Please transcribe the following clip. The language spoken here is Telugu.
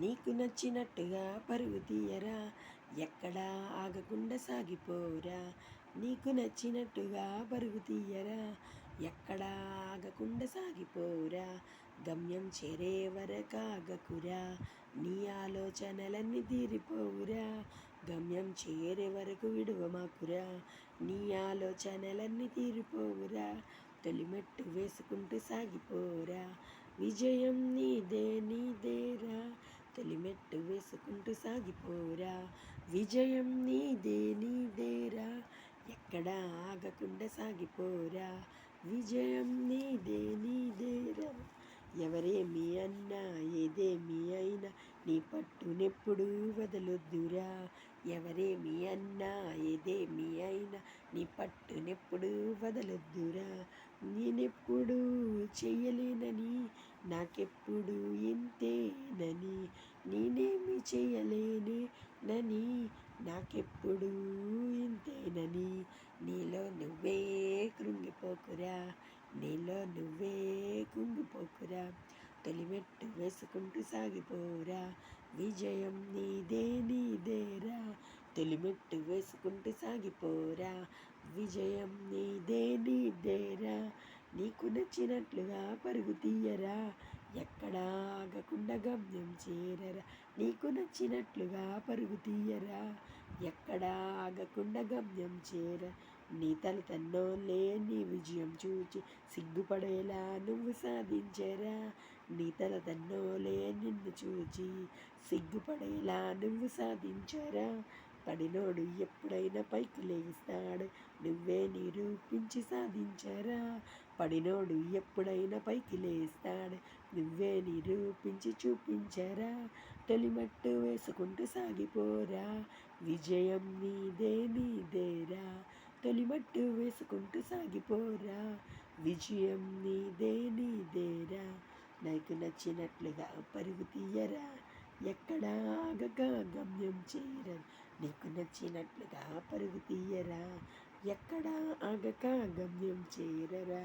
నీకు నచ్చినట్టుగా పరుగు తీయరా, ఎక్కడా ఆగకుండా సాగిపోరా. నీకు నచ్చినట్టుగా పరుగు తీయరా, ఎక్కడా ఆగకుండా సాగిపోరా. గమ్యం చేరే వరకాగకురా, నీ ఆలోచనలన్నీ తీరిపోవురా. గమ్యం చేరే వరకు విడువమాకురా, నీ ఆలోచనలన్నీ తీరిపోవురా. తొలిమెట్టు వేసుకుంటూ సాగిపోరా, విజయం నీదే నీదేరా. తొలిమెట్టు వేసుకుంటూ సాగిపోరా, విజయం నీదే నీదేరా. ఎక్కడా ఆగకుండా సాగిపోరా, విజయం నీదే నీదేరా. ఎవరేమి అన్నా ఏదేమి అయినా నీ పట్టునెప్పుడు వదలొద్దురా. ఎవరేమి అన్నా ఏదేమి అయినా నీ పట్టునెప్పుడు వదలొద్దురా. నేనెప్పుడు చెయ్యలేనని, నాకెప్పుడు ఇంతేనని, నేనేమి చెయ్యలేనేనని, నాకెప్పుడు ఇంతేనని. నీలో నువ్వే కృంగిపోకురా, నీలో నువ్వే కుంగిపోకురా. తొలిమెట్టు వేసుకుంటూ సాగిపోరా, విజయం నీదే నీదేరా. తొలిమెట్టు వేసుకుంటూ సాగిపోరా, విజయం నీదే నీదేరా. నీకు నచ్చినట్లుగా పరుగు తీయరా, ఎక్కడా ఆగకుండా గమ్యం చేరరా. నీకు నచ్చినట్లుగా పరుగు తీయరా, ఎక్కడా ఆగకుండా గమ్యం చేర. నీ తల్లిదండ్రులే నీ విజయం చూచి సిగ్గుపడేలా నువ్వు సాధించరా. నీ తల్లిదండ్రులే నిన్ను చూచి సిగ్గుపడేలా నువ్వు సాధించరా. పడినోడు ఎప్పుడైనా పైకి లేస్తాడు, నువ్వే నిరూపించి సాధించరా. పడినోడు ఎప్పుడైనా పైకి లేస్తాడు, నువ్వే నిరూపించి చూపించరా. తొలిమెట్టు వేసుకుంటూ సాగిపోరా, విజయం నీదే నీదేరా. తొలిమెట్టు వేసుకుంటూ సాగిపోరా, విజయం నీదే నీదేరా. నాకు నచ్చినట్లుగా పరుగు తీయరా, ఎక్కడా ఆగక గమ్యం చేరరా. నీకు నచ్చినట్లుగా పరుగు తీయరా, ఎక్కడా ఆగక గమ్యం చేరరా.